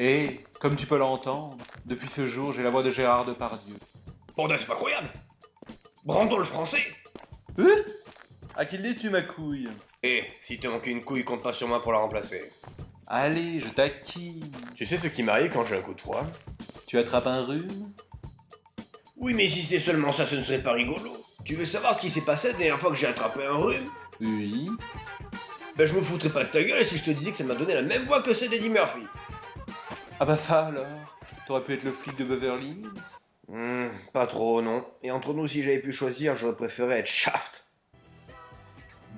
Et, comme tu peux l'entendre, depuis ce jour, j'ai la voix de Gérard Depardieu. Bordel, c'est pas croyable. Brandon le français. À qui le dis-tu, ma couille? Eh, si te manque une couille, compte pas sur moi pour la remplacer. Allez, je taquine. Tu sais ce qui m'arrive quand j'ai un coup de froid? Tu attrapes un rhume? Oui, mais si c'était seulement ça, ce ne serait pas rigolo. Tu veux savoir ce qui s'est passé la dernière fois que j'ai attrapé un rhume? Oui. Ben je me foutrais pas de ta gueule si je te disais que ça m'a donné la même voix que celle d'Eddie Murphy. Ah bah ça alors? T'aurais pu être le flic de Beverly Hills? Pas trop, non. Et entre nous, si j'avais pu choisir, j'aurais préféré être Shaft.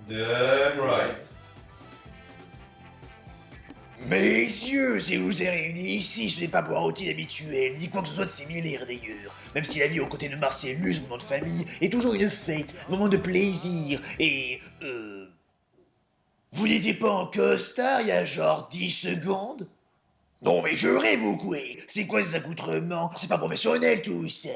Damn right. Messieurs, si vous êtes réunis ici, ce n'est pas pour un routine habituel, ni quoi que ce soit de similaire d'ailleurs. Même si la vie aux côtés de Marcellus, mon nom de famille, est toujours une fête, un moment de plaisir, et... Vous n'étiez pas en costard il y a genre 10 secondes? Non mais je rêve vous quoi? C'est quoi ces accoutrements? C'est pas professionnel tout ça.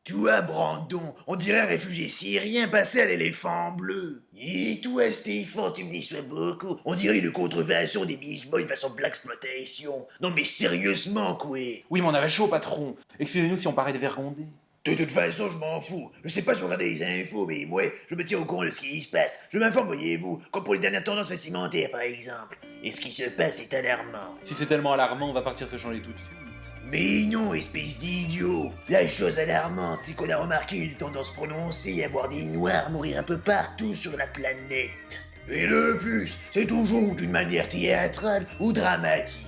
Toi, Brandon, on dirait un réfugié syrien passé à l'éléphant bleu. Et toi, Stéphane, tu me déçois beaucoup. On dirait une contrefaçon des Beach Boys façon Black Exploitation. Non mais sérieusement, quoi. Oui, mais on avait chaud, patron. Excusez-nous si on paraît dévergondé. De toute façon, je m'en fous. Je sais pas si vous regardez les infos, mais moi, je me tiens au courant de ce qui se passe. Je m'informe, voyez-vous, comme pour les dernières tendances vestimentaires, par exemple. Et ce qui se passe est alarmant. Si c'est tellement alarmant, on va partir se changer tout de suite. Mais non, espèce d'idiot. La chose alarmante, c'est qu'on a remarqué une tendance prononcée à voir des noirs mourir un peu partout sur la planète. Et le plus, c'est toujours d'une manière théâtrale ou dramatique.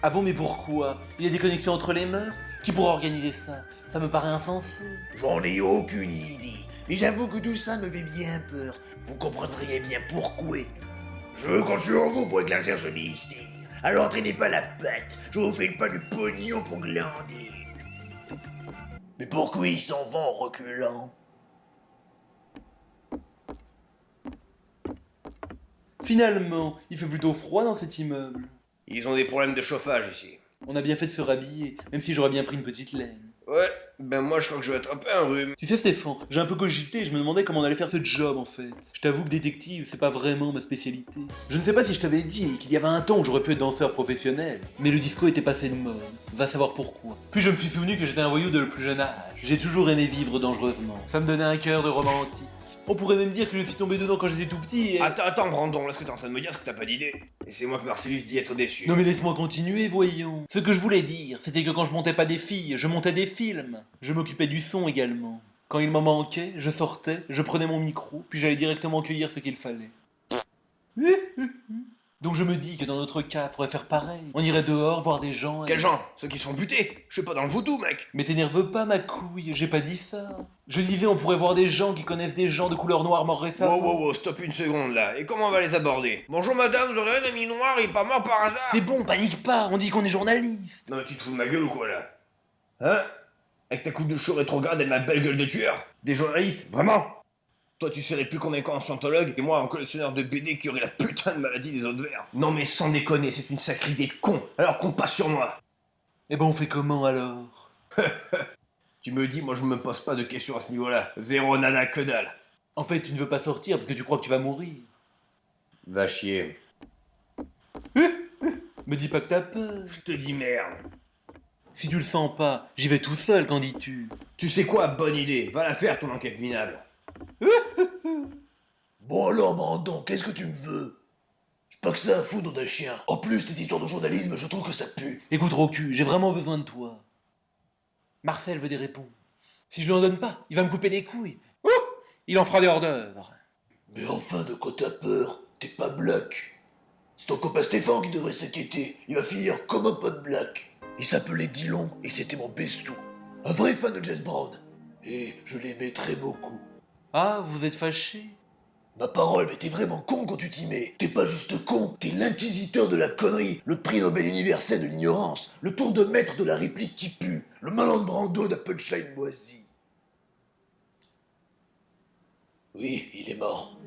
Ah bon, mais pourquoi? Il y a des connexions entre les mœurs? Qui pourra organiser ça? Ça me paraît insensé. J'en ai aucune idée. Mais j'avoue que tout ça me fait bien peur. Vous comprendriez bien pourquoi. Je compte sur vous pour éclaircir ce mystère. Alors traînez pas la patte. Je vous fais pas du pognon pour glander. Mais pourquoi ils s'en vont en reculant? Finalement, il fait plutôt froid dans cet immeuble. Ils ont des problèmes de chauffage ici. On a bien fait de se rhabiller, même si j'aurais bien pris une petite laine. Ouais, ben moi je crois que je vais attraper un rhume. Tu sais Stéphane, j'ai un peu cogité, je me demandais comment on allait faire ce job en fait. Je t'avoue que détective, c'est pas vraiment ma spécialité. Je ne sais pas si je t'avais dit qu'il y avait un temps où j'aurais pu être danseur professionnel, mais le disco était passé de mode. Va savoir pourquoi. Puis je me suis souvenu que j'étais un voyou de le plus jeune âge. J'ai toujours aimé vivre dangereusement. Ça me donnait un cœur de romantique. On pourrait même dire que je suis tombé dedans quand j'étais tout petit et... Attends, Brandon, là ce que t'es en train de me dire, c'est que t'as pas d'idée. Et c'est moi que Marcellus dit être déçu. Non mais laisse-moi continuer, voyons. Ce que je voulais dire, c'était que quand je montais pas des filles, je montais des films. Je m'occupais du son également. Quand il m'en manquait, je sortais, je prenais mon micro, puis j'allais directement cueillir ce qu'il fallait. Donc je me dis que dans notre cas, faudrait faire pareil. On irait dehors, voir des gens et... Quel genre? Ceux qui se font buter? Je suis pas dans le voodoo, mec. Mais t'énerve pas, ma couille, j'ai pas dit ça. Je disais, on pourrait voir des gens qui connaissent des gens de couleur noire morts récemment. Wow, stop une seconde là. Et comment on va les aborder? Bonjour madame, vous aurez un ami noir, il est pas mort par hasard? C'est bon, panique pas, on dit qu'on est journaliste. Non mais tu te fous de ma gueule ou quoi là? Hein? Avec ta coupe de cheveux rétrograde et ma belle gueule de tueur? Des journalistes? Vraiment? Toi tu serais plus convaincant en scientologue et moi un collectionneur de BD qui aurait la putain de maladie des autres vers. Non mais sans déconner, c'est une sacrée idée de con. Alors compte pas sur moi. Eh ben on fait comment alors? Tu me dis, moi je me pose pas de questions à ce niveau-là. Zéro nada que dalle. En fait, tu ne veux pas sortir parce que tu crois que tu vas mourir. Va chier. Me dis pas que t'as peur. Je te dis merde. Si tu le sens pas, j'y vais tout seul, qu'en dis-tu? Tu sais quoi, bonne idée. Va la faire ton enquête minable. Bon alors, Brandon, qu'est-ce que tu me veux? J'ai pas que ça à foutre d'un chien. En plus, tes histoires de journalisme, je trouve que ça pue. Écoute, Rocu, j'ai vraiment besoin de toi. Marcel veut des réponses. Si je lui en donne pas, il va me couper les couilles. Ouh, il en fera des hors d'œuvre. Mais enfin, de quoi t'as peur? T'es pas black. C'est ton copain Stéphane qui devrait s'inquiéter. Il va finir comme un pote black. Il s'appelait Dillon et c'était mon bestou. Un vrai fan de Jazz Brown. Et je l'aimais très beaucoup. Ah, vous êtes fâché? Ma parole, mais t'es vraiment con quand tu t'y mets. T'es pas juste con, t'es l'inquisiteur de la connerie, le prix Nobel universel de l'ignorance, le tour de maître de la réplique qui pue, le malin de Brando de la punchline moisie. Oui, il est mort.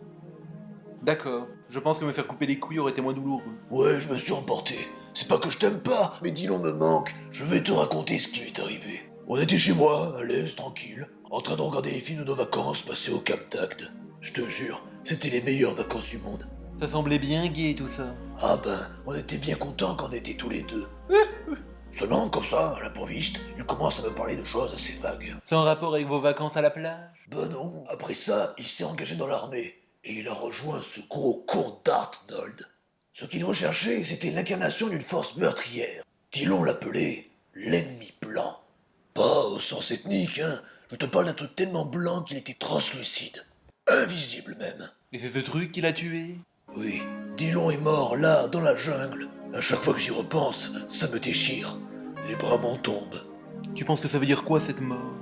D'accord, je pense que me faire couper les couilles aurait été moins douloureux. Ouais, je me suis emporté. C'est pas que je t'aime pas, mais Dillon me manque. Je vais te raconter ce qui lui est arrivé. On était chez moi, à l'aise, tranquille, en train de regarder les films de nos vacances passées au Cap d'Agde. Je te jure, c'était les meilleures vacances du monde. Ça semblait bien gai tout ça. Ah ben, on était bien contents quand on était tous les deux. Seulement, comme ça, à l'improviste, il commence à me parler de choses assez vagues. C'est en rapport avec vos vacances à la plage? Ben non, après ça, il s'est engagé dans l'armée. Et il a rejoint ce gros con d'Arnold. Ce qu'il recherchait, c'était l'incarnation d'une force meurtrière. Dillon l'appelait l'ennemi blanc. Pas au sens ethnique, hein. Je te parle d'un truc tellement blanc qu'il était translucide. Invisible même. Et c'est ce truc qui l'a tué? Oui, Dillon est mort là, dans la jungle. À chaque fois que j'y repense, ça me déchire. Les bras m'en tombent. Tu penses que ça veut dire quoi cette mort?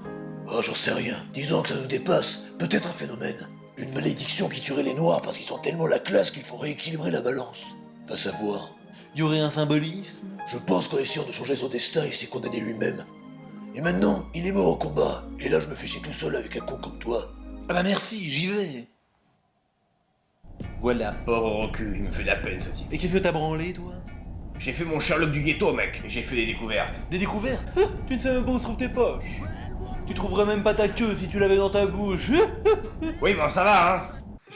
Ah, j'en sais rien. Disons que ça nous dépasse. Peut-être un phénomène. Une malédiction qui tuerait les noirs parce qu'ils sont tellement la classe qu'il faut rééquilibrer la balance. Va savoir. Y aurait un symbolisme? Je pense qu'en essayant de changer son destin, il s'est condamné lui-même. Et maintenant, il est mort au combat. Et là, je me fais chier tout seul avec un con comme toi. Ah bah merci, j'y vais. Voilà. Pauvre recul, il me fait de la peine ce type. Et qu'est-ce que t'as branlé toi? J'ai fait mon Sherlock du ghetto, mec, et j'ai fait des découvertes. Des découvertes? Tu ne sais même pas où se trouvent tes poches. Tu trouverais même pas ta queue si tu l'avais dans ta bouche. Oui, bon, ça va, hein.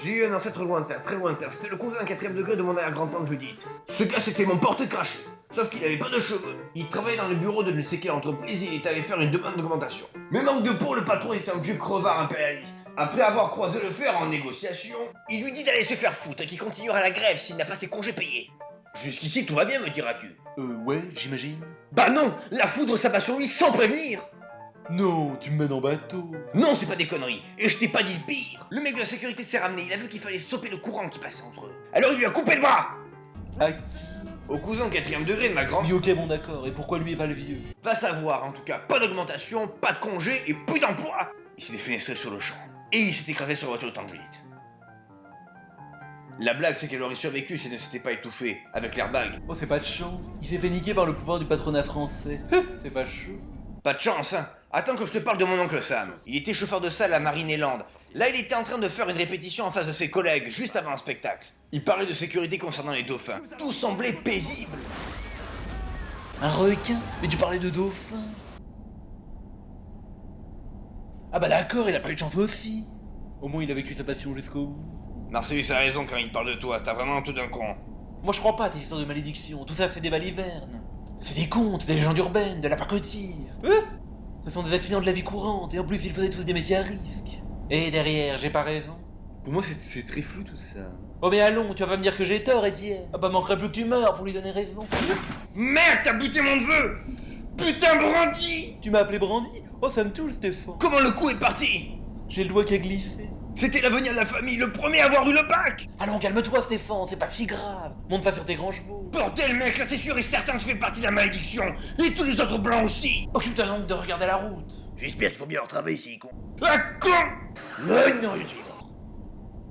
J'ai eu un ancêtre lointain, très lointain. C'était le cousin 4ème degré de mon arrière-grand-tante Judith. Ce gars, c'était mon porte-craché. Sauf qu'il avait pas de cheveux. Il travaillait dans le bureau de ne sais quelle entreprise et il est allé faire une demande d'augmentation. Mais manque de peau, le patron était un vieux crevard impérialiste. Après avoir croisé le fer en négociation, il lui dit d'aller se faire foutre et qu'il continuera la grève s'il n'a pas ses congés payés. Jusqu'ici, tout va bien, me diras-tu. Ouais, j'imagine. Bah non, la foudre s'abat sur lui sans prévenir. Non, tu me mènes en bateau. Non, c'est pas des conneries. Et je t'ai pas dit le pire. Le mec de la sécurité s'est ramené, il a vu qu'il fallait stopper le courant qui passait entre eux. Alors il lui a coupé le bras. À qui? Au cousin 4ème degré de ma grande... Oui, ok, bon d'accord. Et pourquoi lui et pas le vieux? Va savoir, en tout cas, pas d'augmentation, pas de congé et plus d'emploi. Il s'est défenestré sur le champ. Et il s'est écrasé sur la voiture de tante Judith. La blague, c'est qu'elle aurait survécu si elle ne s'était pas étouffée avec l'airbag. Oh, c'est pas de chance. Il s'est fait niquer par le pouvoir du patronat français. C'est fâcheux. Pas de chance, hein. Attends que je te parle de mon oncle Sam. Il était chauffeur de salle à Marineland. Là, il était en train de faire une répétition en face de ses collègues, juste avant un spectacle. Il parlait de sécurité concernant les dauphins. Tout semblait paisible. Un requin? Mais tu parlais de dauphin. Ah bah d'accord, il a pas eu de chance aussi. Au moins il a vécu sa passion jusqu'au bout. Marcellus a raison quand il parle de toi, t'as vraiment tout d'un con. Moi je crois pas à tes histoires de malédiction, tout ça c'est des balivernes. C'est des contes, des légendes urbaines, de la pacotille. Ce sont des accidents de la vie courante, et en plus ils faisaient tous des métiers à risque. Et derrière, j'ai pas raison. Pour moi, c'est très flou tout ça. Oh mais allons, tu vas pas me dire que j'ai tort, Étienne. Ah bah manquerait plus que tu meurs pour lui donner raison. Merde, t'as buté mon neveu. Putain, Brandy. Tu m'as appelé Brandy? Oh ça me touche Stéphane. Comment le coup est parti? J'ai le doigt qui a glissé. C'était l'avenir de la famille, le premier à avoir eu le bac. Allons, calme-toi Stéphane, c'est pas si grave. Monte pas sur tes grands chevaux. Bordel mec, là c'est sûr et certain que je fais partie de la malédiction. Et tous les autres blancs aussi. Occupe-toi donc de regarder la route. J'espère qu'il faut bien leur travailler, ces cons. Ah con. Non, je suis mort.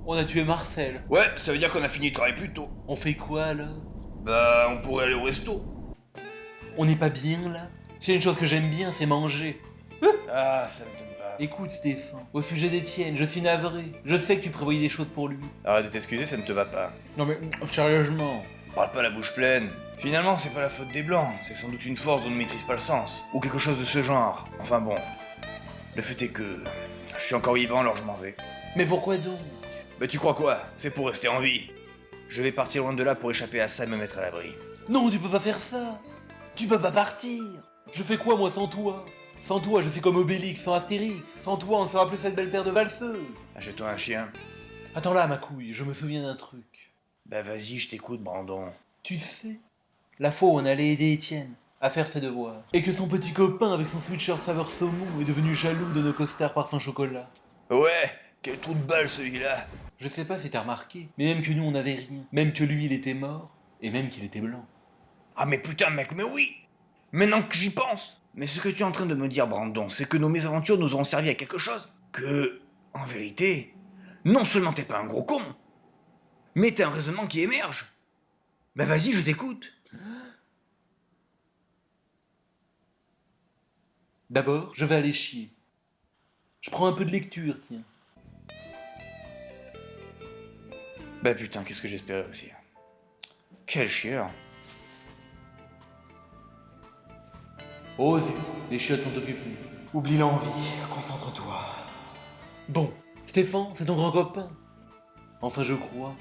On a tué Marcel. Ouais, ça veut dire qu'on a fini de travailler plus tôt. On fait quoi alors? Bah, on pourrait aller au resto. On n'est pas bien là? S'il y a une chose que j'aime bien, c'est manger. Ah, ça me donne pas. Écoute Stéphane, au sujet d'Étienne, je suis navré. Je sais que tu prévoyais des choses pour lui. Arrête de t'excuser, ça ne te va pas. Non mais, sérieusement. Parle pas la bouche pleine. Finalement, c'est pas la faute des blancs, c'est sans doute une force dont on ne maîtrise pas le sens. Ou quelque chose de ce genre. Enfin bon. Le fait est que... je suis encore vivant, alors je m'en vais. Mais pourquoi donc? Mais tu crois quoi? C'est pour rester en vie. Je vais partir loin de là pour échapper à ça et me mettre à l'abri. Non, tu peux pas faire ça. Tu peux pas partir. Je fais quoi moi sans toi? Sans toi, je suis comme Obélix sans Astérix. Sans toi, on sera plus cette belle paire de valseuses. Achète-toi un chien. Attends là, ma couille, je me souviens d'un truc. Bah vas-y, je t'écoute, Brandon. Tu sais, la fois où on allait aider Étienne à faire ses devoirs, et que son petit copain avec son sweatshirt saveur saumon est devenu jaloux de nos costards parfum chocolat. Ouais, quel trou de balle celui-là. Je sais pas si t'as remarqué, mais même que nous on avait rien, même que lui il était mort, et même qu'il était blanc. Ah mais putain mec, mais oui. Maintenant que j'y pense. Mais ce que tu es en train de me dire, Brandon, c'est que nos mésaventures nous auront servi à quelque chose. Que, en vérité, non seulement t'es pas un gros con, mais t'as un raisonnement qui émerge. Bah vas-y, je t'écoute. D'abord, je vais aller chier. Je prends un peu de lecture, tiens. Bah putain, qu'est-ce que j'espérais aussi. Quel chieur. Oh zut, les chiottes sont occupées. Oublie l'envie, concentre-toi. Bon, Stéphane, c'est ton grand copain. Enfin, je crois.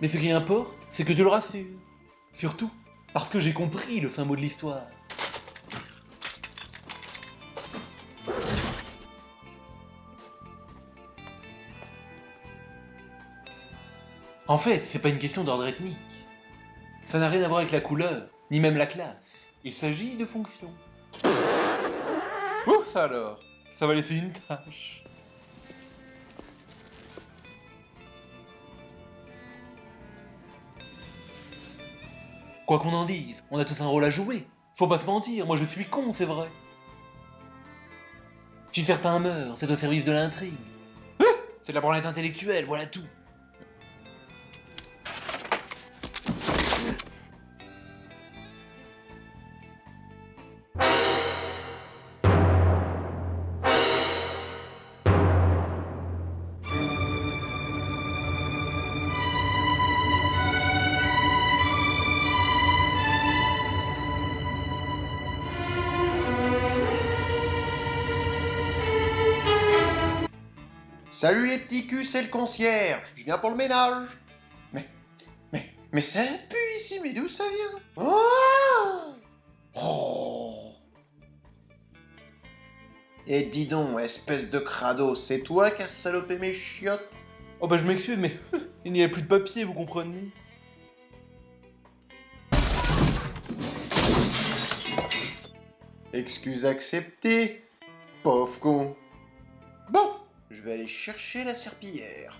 Mais ce qui importe, c'est que tu le rassures. Surtout, parce que j'ai compris le fin mot de l'histoire. En fait, c'est pas une question d'ordre ethnique. Ça n'a rien à voir avec la couleur, ni même la classe. Il s'agit de fonction. Oh, ça alors, ça va laisser une tache. Quoi qu'on en dise, on a tous un rôle à jouer. Faut pas se mentir, moi je suis con, c'est vrai. Si certains meurent, c'est au service de l'intrigue. C'est de la branlette intellectuelle, voilà tout. Salut les petits culs, c'est le concierge. Je viens pour le ménage. Mais ça pue ici, mais d'où ça vient? Oh. Et dis donc, espèce de crado, c'est toi qui as salopé mes chiottes? Oh bah je m'excuse, mais il n'y a plus de papier, vous comprenez? Excuse acceptée. Pauvre con. Bon, je vais aller chercher la serpillière.